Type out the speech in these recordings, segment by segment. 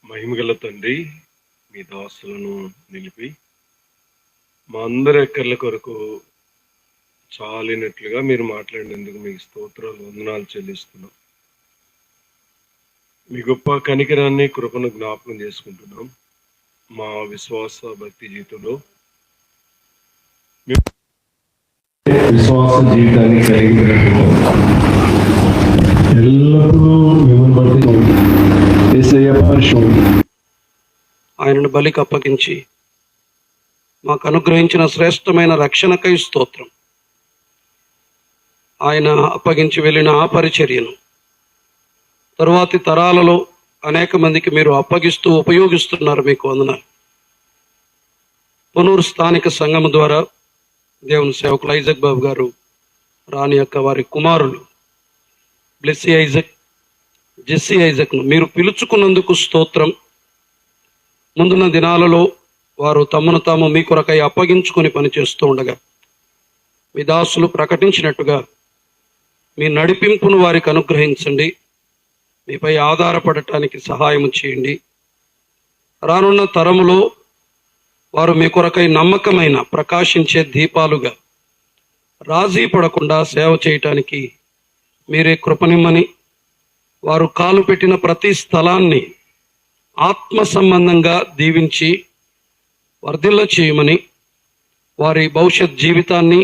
మహిమగల తండ్రి, మీ దాసులను నిలిపి మా అందరి ఎక్కర్ల కొరకు చాలినట్లుగా మీరు మాట్లాడినందుకు మీకు స్తోత్రాలు, వందనాలు చెల్లిస్తున్నాం. మీ గొప్ప కనికరాన్ని, కృపను జ్ఞాపకం చేసుకుంటున్నాం. మా విశ్వాస భక్తి జీవితంలో విశ్వాస జీవితాన్ని కలిగి ఎల్లప్పుడూ మిమ్మల్ని బట్టి ఆయనను బలికి అప్పగించి మాకు అనుగ్రహించిన శ్రేష్టమైన రక్షణకై స్తోత్రం. ఆయన అప్పగించి వెళ్ళిన ఆ పరిచర్యను తరువాతి తరాలలో అనేక మందికి మీరు అప్పగిస్తూ ఉపయోగిస్తున్నారు. మీకు వందనాలు. పునూరు స్థానిక సంఘం ద్వారా దేవుని సేవకులు ఐజక్ బాబు గారు, రాణి యొక్క వారి కుమారులు బ్లెస్సీ ఐజక్, జెస్సీ ఐజక్ను మీరు పిలుచుకున్నందుకు స్తోత్రం. ముందున్న దినాలలో వారు తమను తాము మీ కొరకై అప్పగించుకొని పనిచేస్తూ ఉండగా మీ దాసులు ప్రకటించినట్టుగా మీ నడిపింపును వారికి అనుగ్రహించండి. మీపై ఆధారపడటానికి సహాయం చేయండి. రానున్న తరములో వారు మీ కొరకై నమ్మకమైన ప్రకాశించే దీపాలుగా రాజీ పడకుండా సేవ చేయటానికి మీరే కృపనిమ్మని, వారు కాలు పెట్టిన ప్రతి స్థలాన్ని ఆత్మ సంబంధంగా దీవించి వర్ధిల్ల చేయమని, వారి భవిష్యత్ జీవితాన్ని,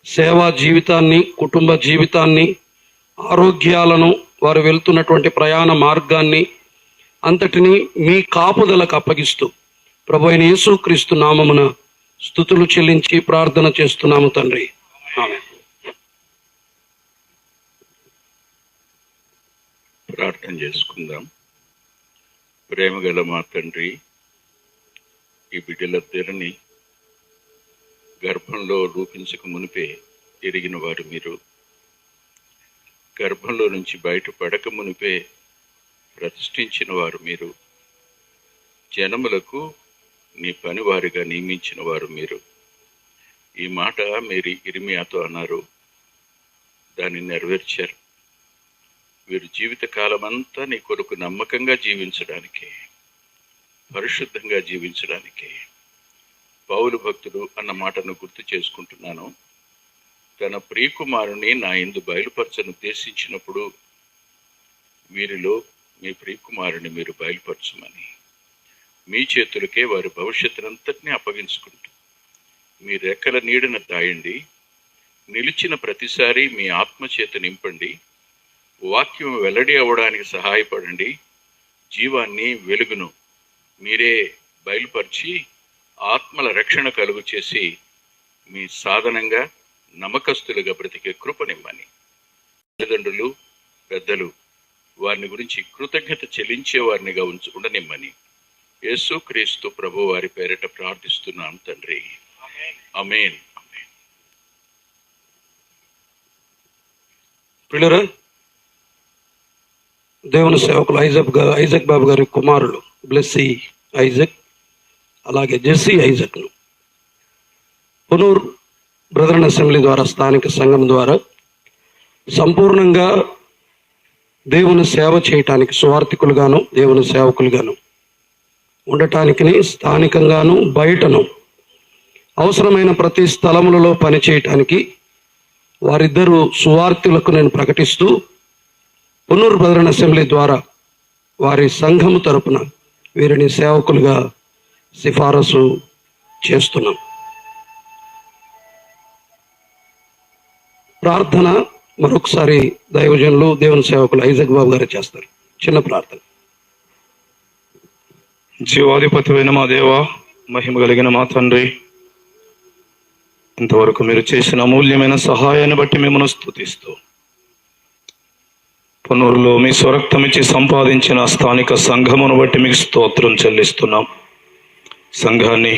సేవా జీవితాన్ని, కుటుంబ జీవితాన్ని, ఆరోగ్యాలను, వారు వెళ్తున్నటువంటి ప్రయాణ మార్గాన్ని అంతటినీ మీ కాపుదలకు అప్పగిస్తూ ప్రభు అయిన యేసుక్రీస్తు నామమున స్తుతులు చెల్లించి ప్రార్థన చేస్తున్నాము తండ్రి. ఆమేన్. ప్రార్థన చేసుకుందాం. ప్రేమగల మా తండ్రి, ఈ బిడ్డలిద్దరిని గర్భంలో రూపించక మునిపే ఎరిగిన వారు మీరు, గర్భంలో నుంచి బయటపడక మునిపే ప్రతిష్ఠించిన వారు మీరు, జనములకు నీ పనివారిగా నియమించిన వారు మీరు. ఈ మాట మీరు ఇర్మియాతో అన్నారు, దాన్ని నెరవేర్చారు. వీరు జీవితకాలమంతా నీ కొరకు నమ్మకంగా జీవించడానికి, పరిశుద్ధంగా జీవించడానికి పౌలు భక్తుడు అన్న మాటను గుర్తు చేసుకుంటున్నాను. తన ప్రియకుమారుని నా యందు బయలుపరచను ఉద్దేశించినప్పుడు వీరిలో మీ ప్రియకుమారుని మీరు బయలుపరచమని, మీ చేతులకే వారి భవిష్యత్తునంతటినీ అప్పగించుకుంటూ మీ రెక్కల నీడన దాయండి. నిలిచిన ప్రతిసారి మీ ఆత్మచేత నింపండి. వాక్యం వెల్లడి అవ్వడానికి సహాయపడండి. జీవాన్ని, వెలుగును మీరే బయలుపరిచి ఆత్మల రక్షణ కలుగు చేసి మీ సాధనంగా నమ్మకస్తులుగా బ్రతికే కృపనిమ్మని, తల్లిదండ్రులు, పెద్దలు వారిని గురించి కృతజ్ఞత చెల్లించే వారినిగా ఉండనిమ్మని యేసుక్రీస్తు ప్రభు వారి పేరిట ప్రార్థిస్తున్నాం తండ్రి. ఆమేన్. పిల్లరా, దేవుని సేవకులు ఐజక్ బాబు గారి కుమారులు బ్లెస్సీ ఐజక్, అలాగే జెస్సీ ఐజక్ను పునూర్ బ్రదరన్ అసెంబ్లీ ద్వారా, స్థానిక సంఘం ద్వారా సంపూర్ణంగా దేవుని సేవ చేయటానికి, సువార్థికులుగాను దేవుని సేవకులుగాను ఉండటానికి, స్థానికంగాను బయటను అవసరమైన ప్రతి స్థలములలో పనిచేయటానికి వారిద్దరూ సువార్థులకు నేను ప్రకటిస్తూ పునూర్ బ్రదరన్ అసెంబ్లీ ద్వారా వారి సంఘము తరపున వీరిని సేవకులుగా సిఫారసు చేస్తున్నాం. ప్రార్థన మరొకసారి దైవజనులు, దేవుని సేవకులు ఐజక్ బాబు గారు చేస్తారు. చిన్న ప్రార్థన. జీవాధిపతివైన మా దేవ, మహిమ కలిగిన మా తండ్రి, ఇంతవరకు మీరు చేసిన అమూల్యమైన సహాయాన్ని బట్టి మిమ్మల్ని స్తుతిస్తూ, పునూరులో మీ స్వరక్తమిచ్చి సంపాదించిన స్థానిక సంఘమును బట్టి మీకు స్తోత్రం చెల్లిస్తున్నాం. సంఘాన్ని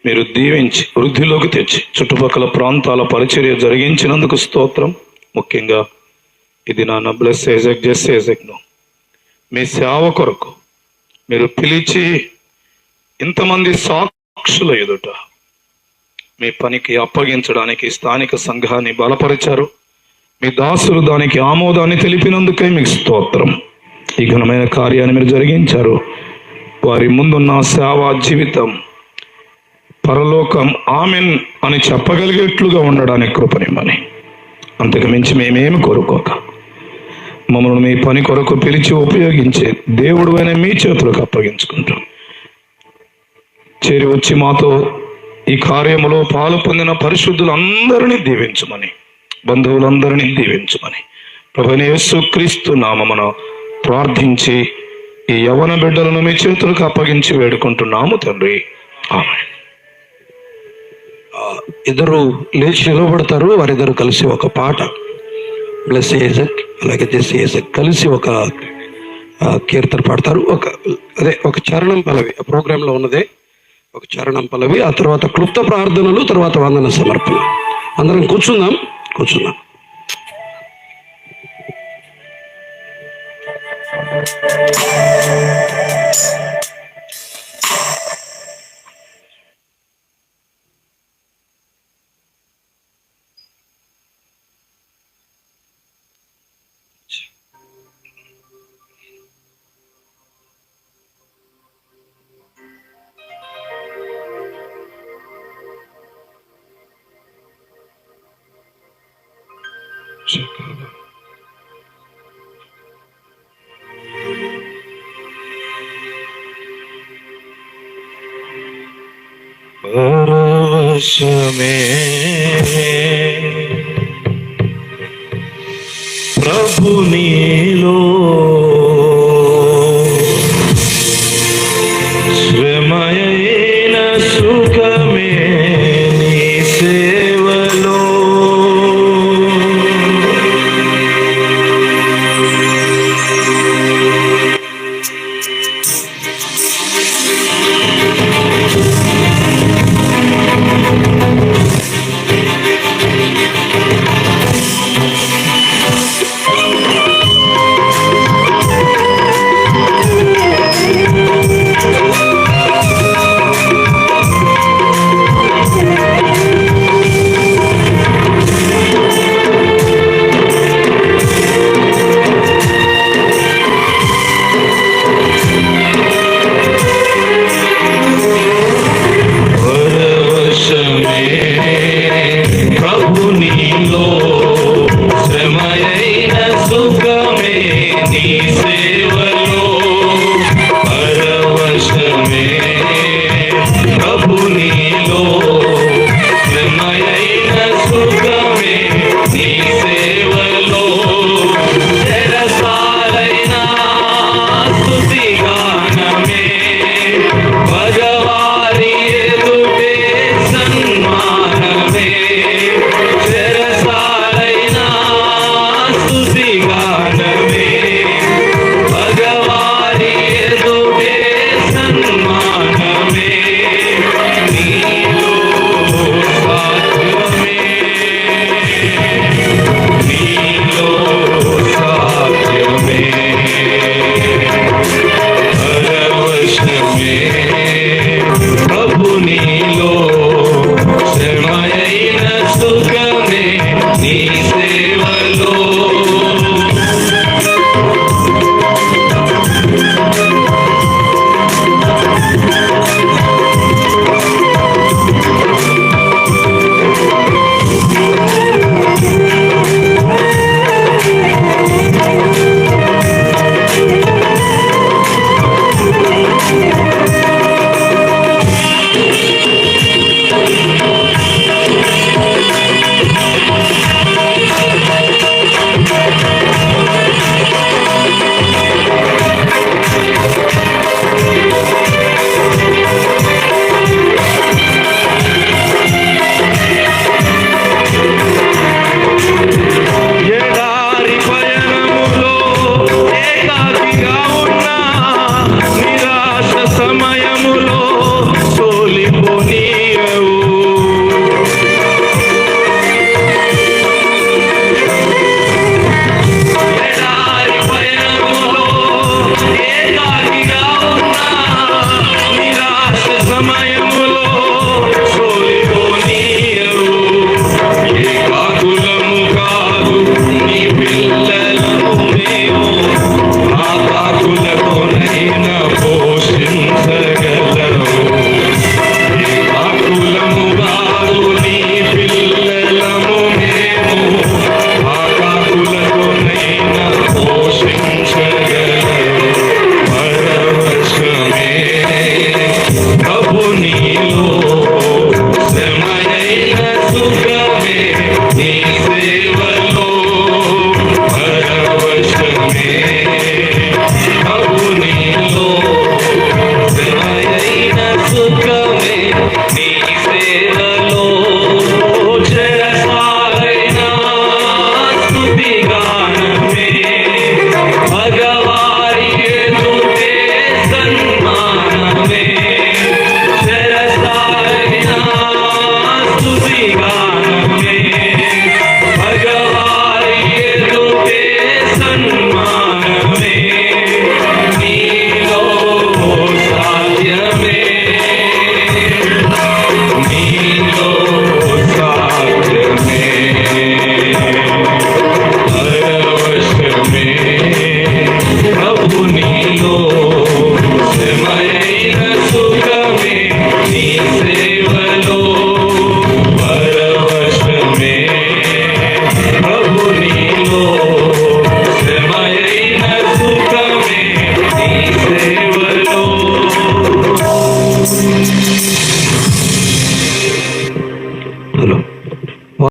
మీరు దీవించి వృద్ధిలోకి తెచ్చి చుట్టుపక్కల ప్రాంతాల పరిచర్య జరిగించినందుకు స్తోత్రం. ముఖ్యంగా ఇది నాన్న బ్లెస్ ఐజక్, జెస్సీ ఐజక్ను మీ సేవ కొరకు మీరు పిలిచి ఇంతమంది సాక్షుల ఎదుట మీ పనికి అప్పగించడానికి స్థానిక సంఘాన్ని బలపరిచారు. మీ దాసులు దానికి ఆమోదాన్ని తెలిపినందుకై మీకు స్తోత్రం. ఈ ఘనమైన కార్యాన్ని మీరు జరిగించారు. వారి ముందున్న సేవా జీవితం పరలోకం ఆమెన్ అని చెప్పగలిగేట్లుగా ఉండడానికి కృపనిమ్మని. అంతకు మించి మేమేమి కోరుకోక మమ్మల్ని మీ పని కొరకు పిలిచి ఉపయోగించే దేవుడు అయిన మీ చేతులకు అప్పగించుకుంటాం. చేరి వచ్చి మాతో ఈ కార్యములో పాలు పొందిన పరిశుద్ధులందరినీ దీవించమని, బంధువులందరినీ దీవించమని ప్రభువైన యేసుక్రీస్తు నామమున ప్రార్థించి ఈ యవ్వన బిడ్డలను మీ చేతులకు అప్పగించి వేడుకుంటున్నాము తండ్రి. ఆమేన్. ఇద్దరు లేచి నిలబడతారు. వారిద్దరు కలిసి ఒక పాట, బ్లెస్ ఏజక్ అలాగే జెస్ ఏజక్ కలిసి ఒక కీర్తన పాడతారు. ఒక చరణం పల్లవి ఆ ప్రోగ్రాంలో ఉన్నదే, ఒక చరణం పల్లవి. ఆ తర్వాత క్లుప్త ప్రార్థనలు, తర్వాత వందన సమర్పణ. అందరం కూర్చుందాం. పరవశమే ప్రభు నీలో